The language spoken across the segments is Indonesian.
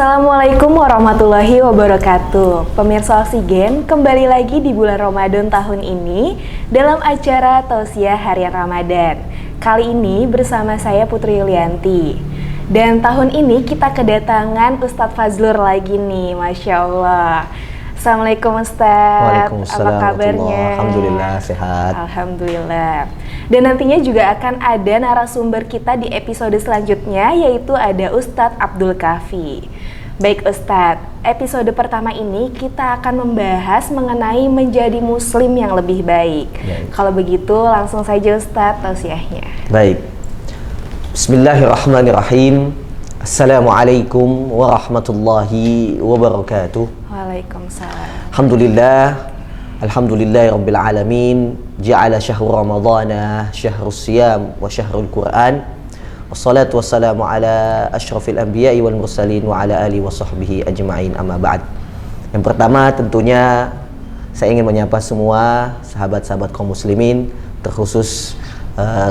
Assalamualaikum warahmatullahi wabarakatuh. Pemirsa Oksigen, kembali lagi di bulan Ramadan tahun ini dalam acara Tausiah Harian Ramadan. Kali ini bersama saya Putri Yulianti. Dan tahun ini kita kedatangan Ustadz Fazlur lagi nih, Masya Allah. Assalamualaikum Ustadz. Waalaikumsalam. Apa kabarnya? Alhamdulillah sehat. Alhamdulillah. Dan nantinya juga akan ada narasumber kita di episode selanjutnya, yaitu ada Ustadz Abdul Kafi. Baik Ustadz, episode pertama ini kita akan membahas mengenai menjadi muslim yang lebih baik. Kalau begitu langsung saja Ustadz tausiahnya. Baik. Bismillahirrahmanirrahim. Assalamualaikum warahmatullahi wabarakatuh. Waalaikumsalam. Alhamdulillahirabbil alamin. Ja'ala syahrul ramadhana syahrus siyam wa syahrul Qur'an. Wassalatu wassalamu ala asyrafil anbiya'i wal mursalin wa ala alihi wa sahbihi ajma'in, amma ba'd. Yang pertama tentunya saya ingin menyapa semua sahabat-sahabat kaum muslimin, terkhusus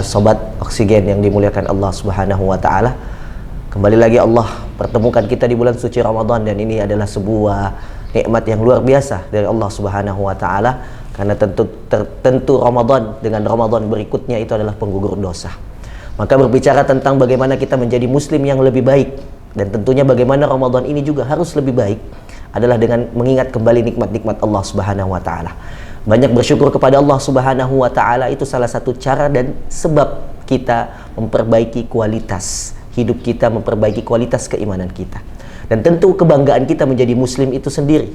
sobat Oksigen yang dimuliakan Allah Subhanahu wa taala. Kembali lagi Allah pertemukan kita di bulan suci Ramadan, dan ini adalah sebuah nikmat yang luar biasa dari Allah Subhanahu wa taala, karena tentu Ramadan dengan Ramadan berikutnya itu adalah penggugur dosa. Maka berbicara tentang bagaimana kita menjadi muslim yang lebih baik, dan tentunya bagaimana Ramadan ini juga harus lebih baik, adalah dengan mengingat kembali nikmat-nikmat Allah Subhanahu wa taala. Banyak bersyukur kepada Allah Subhanahu wa taala, itu salah satu cara dan sebab kita memperbaiki kualitas hidup kita, memperbaiki kualitas keimanan kita. Dan tentu kebanggaan kita menjadi muslim itu sendiri,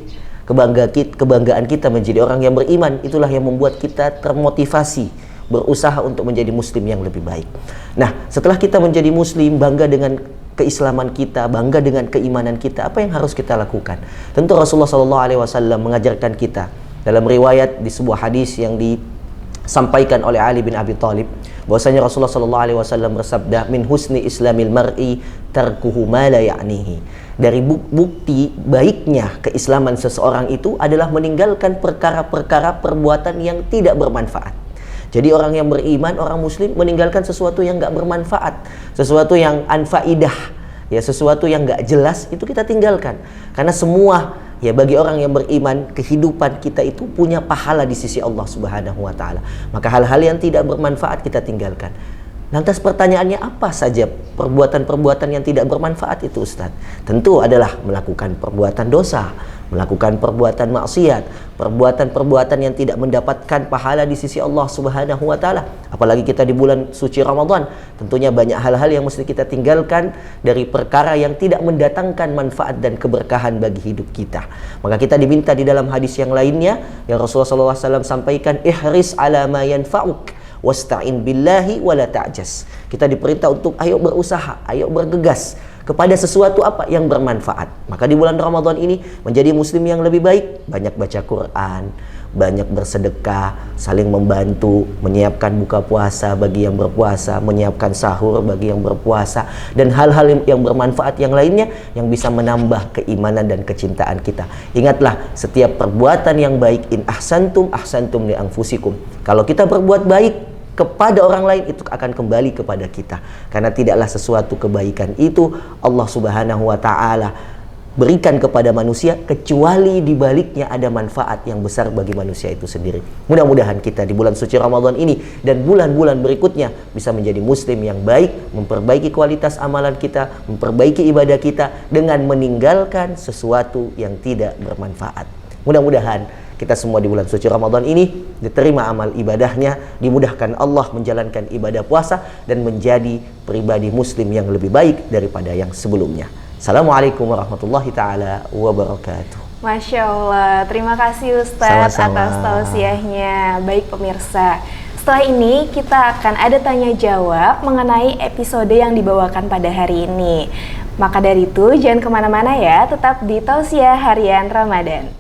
kebanggaan kita menjadi orang yang beriman, itulah yang membuat kita termotivasi berusaha untuk menjadi muslim yang lebih baik. Nah, setelah kita menjadi muslim, bangga dengan keislaman kita, bangga dengan keimanan kita, apa yang harus kita lakukan? Tentu Rasulullah SAW mengajarkan kita dalam riwayat di sebuah hadis yang disampaikan oleh Ali bin Abi Thalib, bahwasanya Rasulullah SAW bersabda, min husni islamil mar'i tarkuhu ma la ya'nihi. Dari bukti baiknya keislaman seseorang itu adalah meninggalkan perkara-perkara perbuatan yang tidak bermanfaat. Jadi orang yang beriman, orang muslim meninggalkan sesuatu yang nggak bermanfaat, sesuatu yang anfaidah, ya, sesuatu yang nggak jelas, itu kita tinggalkan. Karena semua, ya, bagi orang yang beriman, kehidupan kita itu punya pahala di sisi Allah Subhanahu wa taala. Maka hal-hal yang tidak bermanfaat kita tinggalkan. Lantas pertanyaannya, apa saja perbuatan-perbuatan yang tidak bermanfaat itu Ustaz? Tentu adalah melakukan perbuatan dosa, melakukan perbuatan maksiat, perbuatan-perbuatan yang tidak mendapatkan pahala di sisi Allah Subhanahu wa taala. Apalagi kita di bulan suci Ramadan, tentunya banyak hal-hal yang mesti kita tinggalkan dari perkara yang tidak mendatangkan manfaat dan keberkahan bagi hidup kita. Maka kita diminta di dalam hadis yang lainnya yang Rasulullah SAW sampaikan, ihris ala ma yanfa'uk wasta'in billahi wala ta'jas. Kita diperintah untuk ayo berusaha, ayo bergegas kepada sesuatu apa yang bermanfaat. Maka di bulan Ramadan ini menjadi muslim yang lebih baik, banyak baca Quran, banyak bersedekah, saling membantu, menyiapkan buka puasa bagi yang berpuasa, menyiapkan sahur bagi yang berpuasa, dan hal-hal yang bermanfaat yang lainnya yang bisa menambah keimanan dan kecintaan kita. Ingatlah, setiap perbuatan yang baik, in ahsantum ahsantum li anfusikum. Kalau kita berbuat baik kepada orang lain, itu akan kembali kepada kita, karena tidaklah sesuatu kebaikan itu Allah Subhanahu wa taala berikan kepada manusia kecuali di baliknya ada manfaat yang besar bagi manusia itu sendiri. Mudah-mudahan kita di bulan suci Ramadan ini dan bulan-bulan berikutnya bisa menjadi muslim yang baik, memperbaiki kualitas amalan kita, memperbaiki ibadah kita dengan meninggalkan sesuatu yang tidak bermanfaat. Mudah-mudahan kita semua di bulan suci Ramadan ini diterima amal ibadahnya, dimudahkan Allah menjalankan ibadah puasa, dan menjadi pribadi muslim yang lebih baik daripada yang sebelumnya. Assalamualaikum warahmatullahi ta'ala wabarakatuh. Masya Allah, terima kasih Ustadz atas tausiahnya. Baik pemirsa, setelah ini kita akan ada tanya jawab mengenai episode yang dibawakan pada hari ini. Maka dari itu jangan kemana-mana ya, tetap di Tausiah Harian Ramadan.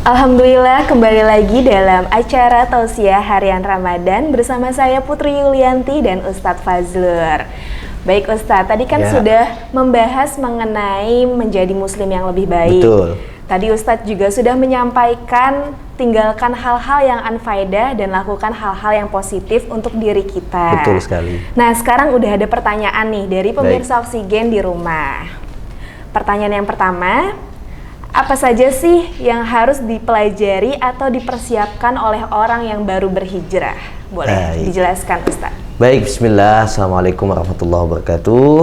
Alhamdulillah, kembali lagi dalam acara Tausiah Harian Ramadan bersama saya Putri Yulianti dan Ustadz Fazlur. Baik Ustadz, tadi kan Ya. sudah membahas mengenai menjadi muslim yang lebih baik. Betul. Tadi Ustadz juga sudah menyampaikan tinggalkan hal-hal yang unfaedah dan lakukan hal-hal yang positif untuk diri kita. Betul sekali. Nah sekarang udah ada pertanyaan nih dari pemirsa Oksigen di rumah. Pertanyaan yang pertama, apa saja sih yang harus dipelajari atau dipersiapkan oleh orang yang baru berhijrah? Boleh Baik. dijelaskan Ustadz? Baik, bismillah. Assalamualaikum warahmatullahi wabarakatuh.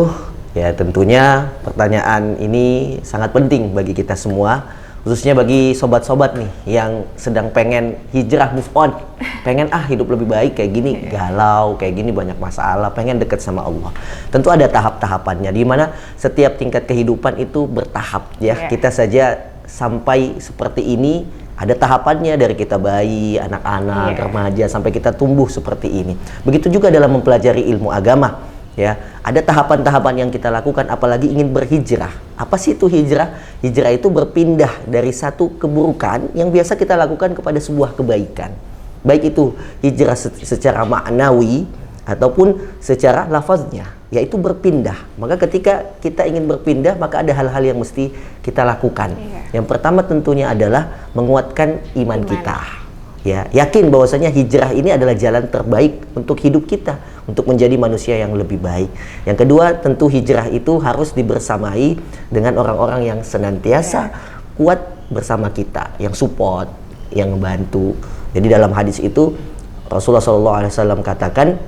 Ya, tentunya pertanyaan ini sangat penting bagi kita semua, khususnya bagi sobat-sobat nih yang sedang pengen hijrah, move on, pengen hidup lebih baik kayak gini, galau kayak gini, banyak masalah, pengen dekat sama Allah. Tentu ada tahap-tahapannya, di mana setiap tingkat kehidupan itu bertahap ya. Kita saja sampai seperti ini ada tahapannya, dari kita bayi, anak-anak, remaja sampai kita tumbuh seperti ini. Begitu juga dalam mempelajari ilmu agama. Ya, ada tahapan-tahapan yang kita lakukan, apalagi ingin berhijrah. Apa sih itu hijrah? Hijrah itu berpindah dari satu keburukan yang biasa kita lakukan kepada sebuah kebaikan. Baik itu hijrah secara maknawi ataupun secara lafaznya, yaitu berpindah. Maka ketika kita ingin berpindah, maka ada hal-hal yang mesti kita lakukan. Yang pertama tentunya adalah menguatkan iman kita. Ya, yakin bahwasanya hijrah ini adalah jalan terbaik untuk hidup kita, untuk menjadi manusia yang lebih baik. Yang kedua, tentu hijrah itu harus dibersamai dengan orang-orang yang senantiasa kuat bersama kita, yang support, yang membantu. Jadi dalam hadis itu Rasulullah SAW katakan,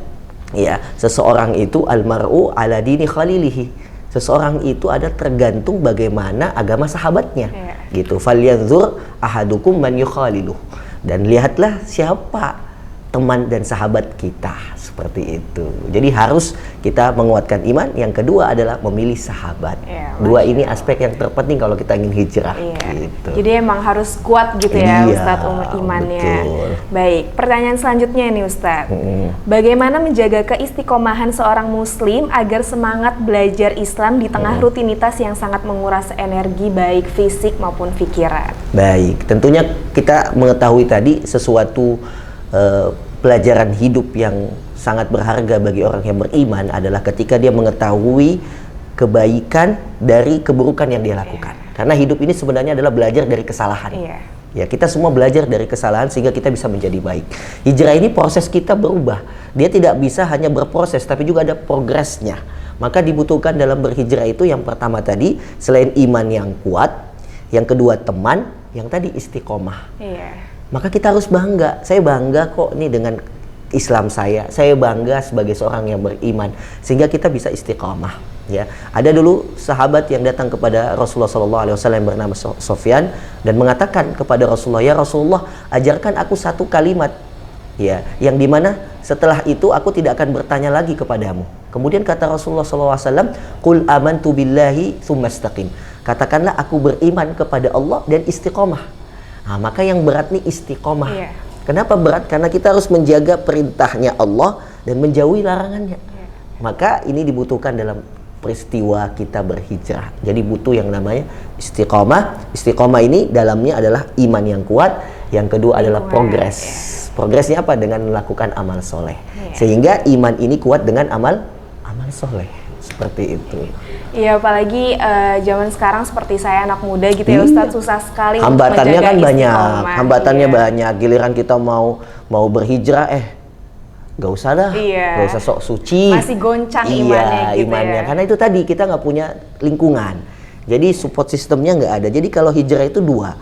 ya, seseorang itu almar'u ala dini khalilihi. Seseorang itu ada tergantung bagaimana agama sahabatnya. Gitu. Falyanzur ahadukum man yukhaliluh. Dan lihatlah siapa teman dan sahabat kita, seperti itu. Jadi harus kita menguatkan iman. Yang kedua adalah memilih sahabat. Dua ini aspek yang terpenting kalau kita ingin hijrah. Gitu. Jadi emang harus kuat gitu ya Ustadz imannya. Betul. Baik, pertanyaan selanjutnya nih Ustadz. Bagaimana menjaga keistiqomahan seorang muslim agar semangat belajar Islam di tengah rutinitas yang sangat menguras energi baik fisik maupun pikiran? Baik, tentunya kita mengetahui tadi sesuatu pelajaran hidup yang sangat berharga bagi orang yang beriman adalah ketika dia mengetahui kebaikan dari keburukan yang dia lakukan. Karena hidup ini sebenarnya adalah belajar dari kesalahan. Ya, kita semua belajar dari kesalahan sehingga kita bisa menjadi baik. Hijrah ini proses kita berubah. Dia tidak bisa hanya berproses, tapi juga ada progresnya. Maka dibutuhkan dalam berhijrah itu yang pertama tadi, selain iman yang kuat, yang kedua teman, yang tadi istiqomah. Maka kita harus bangga. Saya bangga kok nih dengan Islam saya. Saya bangga sebagai seorang yang beriman, sehingga kita bisa istiqamah. Ya, ada dulu sahabat yang datang kepada Rasulullah SAW yang bernama Sofyan dan mengatakan kepada Rasulullah, ya Rasulullah, ajarkan aku satu kalimat, ya, yang dimana setelah itu aku tidak akan bertanya lagi kepadamu. Kemudian kata Rasulullah SAW, Qul amantu billahi tsumma istaqim. Katakanlah aku beriman kepada Allah dan istiqomah. Nah, maka yang berat nih istiqomah. Kenapa berat? Karena kita harus menjaga perintahnya Allah dan menjauhi larangannya. Maka ini dibutuhkan dalam peristiwa kita berhijrah. Jadi butuh yang namanya istiqomah. Istiqomah ini dalamnya adalah iman yang kuat. Yang kedua adalah progres. Progresnya apa? Dengan melakukan amal soleh. Sehingga iman ini kuat dengan amal soleh. Seperti itu. Iya, apalagi zaman sekarang seperti saya anak muda gitu ya Ustadz, susah sekali hambatannya kan banyak, hambatannya iya. banyak. Giliran kita mau berhijrah, gak usah dah, Iya. gak usah sok suci. Masih goncang imannya gitu ya. Karena itu tadi kita nggak punya lingkungan. Jadi support sistemnya nggak ada. Jadi kalau hijrah itu dua.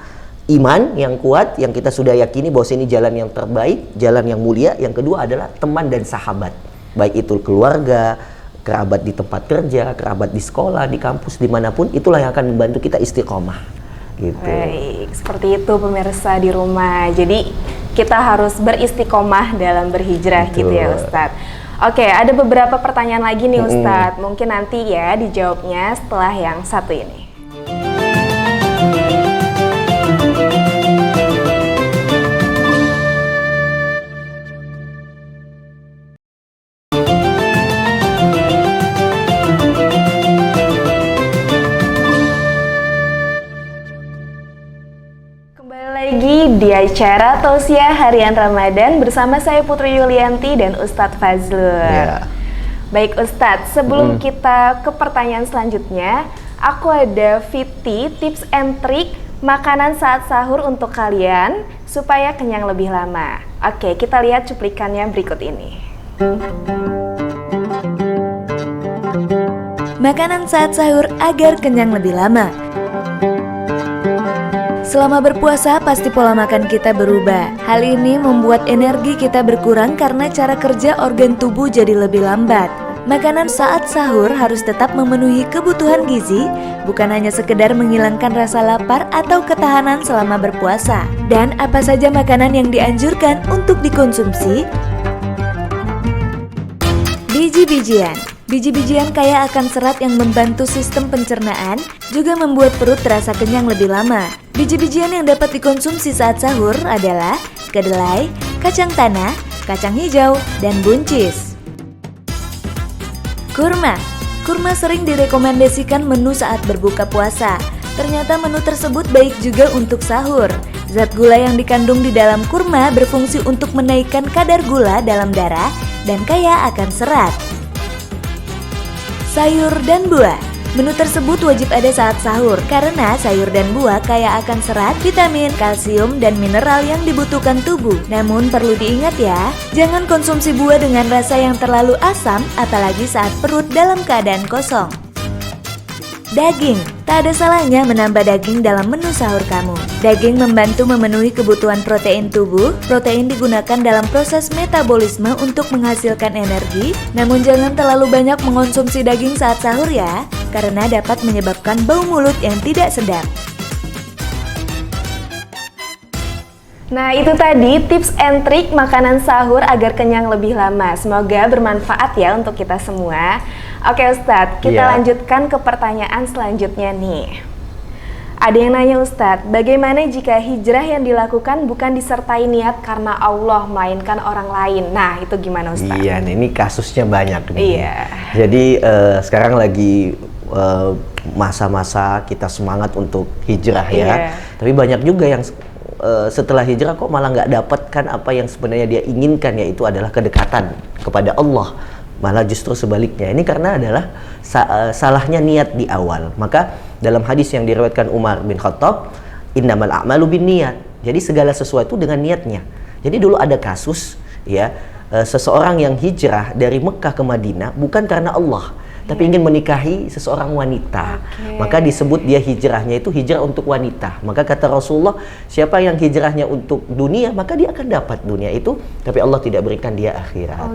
Iman yang kuat, yang kita sudah yakini bahwa ini jalan yang terbaik, jalan yang mulia. Yang kedua adalah teman dan sahabat. Baik itu keluarga, kerabat di tempat kerja, kerabat di sekolah, di kampus, dimanapun, itulah yang akan membantu kita istiqomah. Gitu. Baik, seperti itu pemirsa di rumah. Jadi kita harus beristiqomah dalam berhijrah. Betul. Gitu ya Ustadz. Oke, ada beberapa pertanyaan lagi nih Ustadz. Mungkin nanti ya dijawabnya setelah yang satu ini. Di acara Tausiah Harian Ramadan bersama saya Putri Yulianti dan Ustadz Fazlur. Baik Ustadz, sebelum kita ke pertanyaan selanjutnya, aku ada 50 tips and trick makanan saat sahur untuk kalian supaya kenyang lebih lama. Oke, kita lihat cuplikannya berikut ini. Makanan saat sahur agar kenyang lebih lama. Selama berpuasa, pasti pola makan kita berubah. Hal ini membuat energi kita berkurang karena cara kerja organ tubuh jadi lebih lambat. Makanan saat sahur harus tetap memenuhi kebutuhan gizi, bukan hanya sekedar menghilangkan rasa lapar atau ketahanan selama berpuasa. Dan apa saja makanan yang dianjurkan untuk dikonsumsi? Biji-bijian. Biji-bijian kaya akan serat yang membantu sistem pencernaan, juga membuat perut terasa kenyang lebih lama. Biji-bijian yang dapat dikonsumsi saat sahur adalah kedelai, kacang tanah, kacang hijau, dan buncis. Kurma. Kurma sering direkomendasikan menu saat berbuka puasa. Ternyata menu tersebut baik juga untuk sahur. Zat gula yang dikandung di dalam kurma berfungsi untuk menaikkan kadar gula dalam darah dan kaya akan serat. Sayur dan buah. Menu tersebut wajib ada saat sahur karena sayur dan buah kaya akan serat, vitamin, kalsium, dan mineral yang dibutuhkan tubuh. Namun perlu diingat ya, jangan konsumsi buah dengan rasa yang terlalu asam apalagi saat perut dalam keadaan kosong. Daging. Tak ada salahnya menambah daging dalam menu sahur kamu. Daging membantu memenuhi kebutuhan protein tubuh. Protein digunakan dalam proses metabolisme untuk menghasilkan energi. Namun jangan terlalu banyak mengonsumsi daging saat sahur ya, karena dapat menyebabkan bau mulut yang tidak sedap. Nah, itu tadi tips and trik makanan sahur agar kenyang lebih lama. Semoga bermanfaat ya untuk kita semua. Oke Ustadz, kita lanjutkan ke pertanyaan selanjutnya nih. Ada yang nanya Ustadz, bagaimana jika hijrah yang dilakukan bukan disertai niat karena Allah, melainkan orang lain? Nah, itu gimana Ustadz? Iya, ini kasusnya banyak nih. Iya. Jadi sekarang lagi masa-masa kita semangat untuk hijrah ya. Iya. Tapi banyak juga yang setelah hijrah kok malah nggak dapatkan apa yang sebenarnya dia inginkan, yaitu adalah kedekatan kepada Allah. Malah justru sebaliknya. Ini karena adalah salahnya niat di awal. Maka dalam hadis yang diriwayatkan Umar bin Khattab, innamal a'malu binniyat. Jadi segala sesuatu dengan niatnya. Jadi dulu ada kasus ya, seseorang yang hijrah dari Mekah ke Madinah bukan karena Allah, tapi ingin menikahi seseorang wanita. Maka disebut dia hijrahnya itu hijrah untuk wanita. Maka kata Rasulullah, siapa yang hijrahnya untuk dunia, maka dia akan dapat dunia itu, tapi Allah tidak berikan dia akhirat.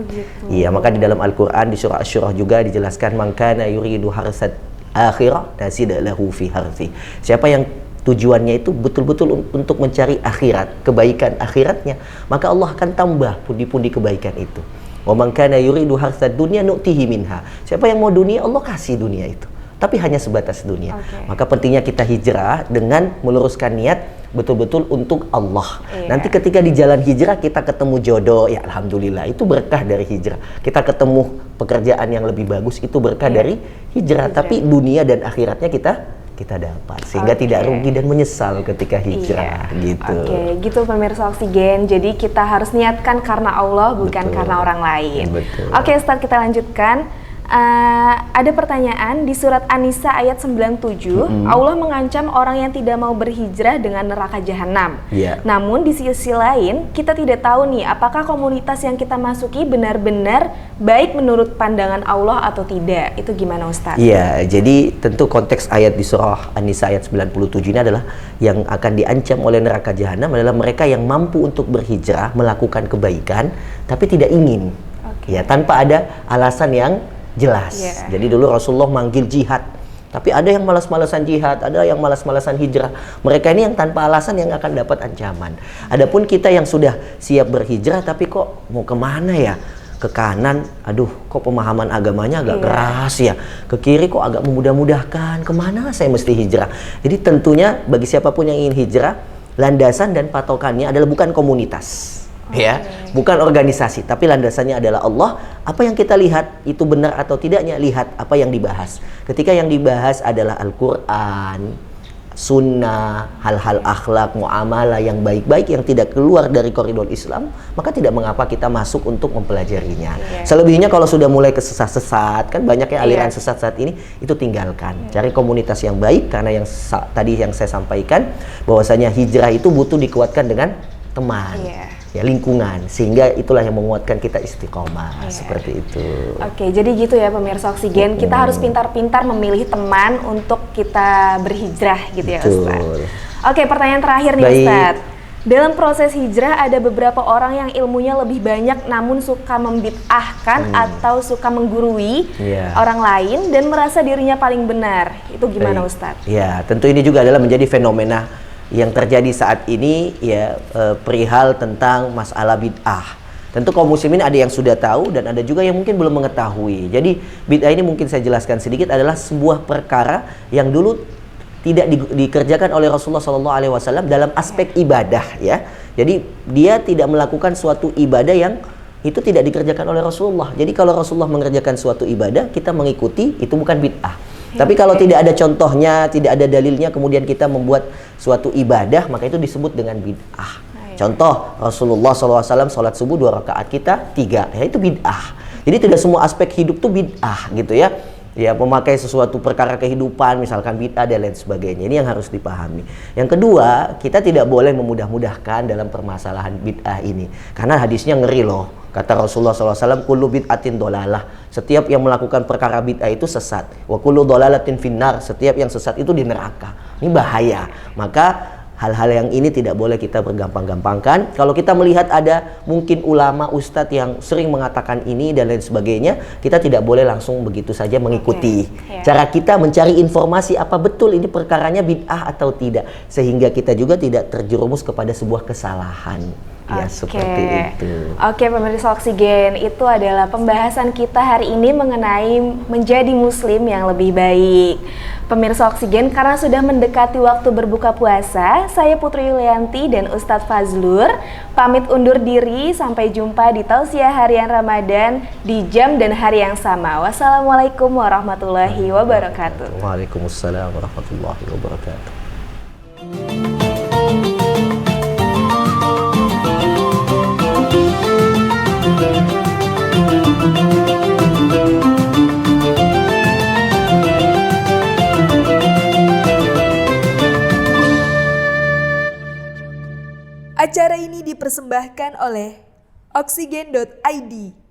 Iya, maka di dalam Al-Quran di surah Asy-Syura juga dijelaskan, man kana yuridu harsat akhirah nazid lahu fi harthi. Siapa yang tujuannya itu betul-betul untuk mencari akhirat, kebaikan akhiratnya, maka Allah akan tambah pundi-pundi kebaikan itu. Wa man kana yuridu harsad dunya nu'tihi minha. Siapa yang mau dunia, Allah kasih dunia itu. Tapi hanya sebatas dunia. Maka pentingnya kita hijrah dengan meluruskan niat betul-betul untuk Allah. Nanti ketika di jalan hijrah kita ketemu jodoh, ya alhamdulillah, itu berkah dari hijrah. Kita ketemu pekerjaan yang lebih bagus, itu berkah dari hijrah. Tapi dunia dan akhiratnya kita dapat, sehingga tidak rugi dan menyesal ketika hijrah. Gitu. Gitu pemirsa Oksigen. Jadi kita harus niatkan karena Allah, bukan karena orang lain. Oke Ustadz, kita lanjutkan. Ada pertanyaan di surat An-Nisa ayat 97, Allah mengancam orang yang tidak mau berhijrah dengan neraka jahanam. Namun di sisi lain kita tidak tahu nih, apakah komunitas yang kita masuki benar-benar baik menurut pandangan Allah atau tidak. Itu gimana Ustadz? Iya, jadi tentu konteks ayat di surah An-Nisa ayat 97 ini adalah yang akan diancam oleh neraka jahanam adalah mereka yang mampu untuk berhijrah, melakukan kebaikan tapi tidak ingin. Ya, tanpa ada alasan yang jelas. Jadi dulu Rasulullah manggil jihad, tapi ada yang malas-malasan jihad, ada yang malas-malasan hijrah. Mereka ini yang tanpa alasan yang akan dapat ancaman. Adapun kita yang sudah siap berhijrah, tapi kok mau kemana ya? Ke kanan, aduh kok pemahaman agamanya agak keras ya. Ke kiri kok agak memudah-mudahkan, kemana saya mesti hijrah? Jadi tentunya bagi siapapun yang ingin hijrah, landasan dan patokannya adalah bukan komunitas. Ya, bukan organisasi, tapi landasannya adalah Allah. Apa yang kita lihat itu benar atau tidaknya, lihat apa yang dibahas. Ketika yang dibahas adalah Al-Quran, sunnah, hal-hal akhlak, muamalah yang baik-baik yang tidak keluar dari koridor Islam, maka tidak mengapa kita masuk untuk mempelajarinya. Selebihnya kalau sudah mulai kesesat-sesat, kan banyak ya aliran sesat saat ini, itu tinggalkan. Cari komunitas yang baik, karena yang tadi yang saya sampaikan bahwasanya hijrah itu butuh dikuatkan dengan teman. Ya, lingkungan, sehingga itulah yang menguatkan kita istiqomah. Seperti itu. Oke, jadi gitu ya pemirsa Oksigen, kita harus pintar-pintar memilih teman untuk kita berhijrah gitu ya Ustaz. Oke, pertanyaan terakhir nih Ustaz. Dalam proses hijrah ada beberapa orang yang ilmunya lebih banyak namun suka membid'ahkan atau suka menggurui orang lain dan merasa dirinya paling benar. Itu gimana Ustaz? Ya, tentu ini juga adalah menjadi fenomena yang terjadi saat ini ya, perihal tentang masalah bid'ah. Tentu kaum muslimin ada yang sudah tahu dan ada juga yang mungkin belum mengetahui. Jadi bid'ah ini mungkin saya jelaskan sedikit adalah sebuah perkara yang dulu tidak dikerjakan oleh Rasulullah SAW dalam aspek ibadah ya. Jadi dia tidak melakukan suatu ibadah yang itu tidak dikerjakan oleh Rasulullah. Jadi kalau Rasulullah mengerjakan suatu ibadah, kita mengikuti, itu bukan bid'ah. Tapi kalau tidak ada contohnya, tidak ada dalilnya, kemudian kita membuat suatu ibadah, maka itu disebut dengan bid'ah. Contoh, Rasulullah SAW sholat subuh 2 rakaat, kita 3, ya itu bid'ah. Jadi tidak semua aspek hidup itu bid'ah gitu ya. Ya, memakai sesuatu perkara kehidupan, misalkan bid'ah dan lain sebagainya. Ini yang harus dipahami. Yang kedua, kita tidak boleh memudah-mudahkan dalam permasalahan bid'ah ini. Karena hadisnya ngeri loh. Kata Rasulullah SAW, kullu bid'atin dolalah. Setiap yang melakukan perkara bid'ah itu sesat. Wa kullu dolalatin finnar. Setiap yang sesat itu di neraka. Ini bahaya. Maka hal-hal yang ini tidak boleh kita bergampang-gampangkan. Kalau kita melihat ada mungkin ulama, ustadz yang sering mengatakan ini dan lain sebagainya, kita tidak boleh langsung begitu saja mengikuti. Cara kita mencari informasi apa betul ini perkaranya bid'ah atau tidak, sehingga kita juga tidak terjerumus kepada sebuah kesalahan. Ya, seperti itu. Oke, pemirsa Oksigen, itu adalah pembahasan kita hari ini mengenai menjadi muslim yang lebih baik. Pemirsa Oksigen, karena sudah mendekati waktu berbuka puasa, saya Putri Yulianti dan Ustadz Fazlur pamit undur diri. Sampai jumpa di Tausiah Harian Ramadan di jam dan hari yang sama. Wassalamualaikum warahmatullahi wabarakatuh. Waalaikumsalam warahmatullahi wabarakatuh. Acara ini dipersembahkan oleh Oksigen.id.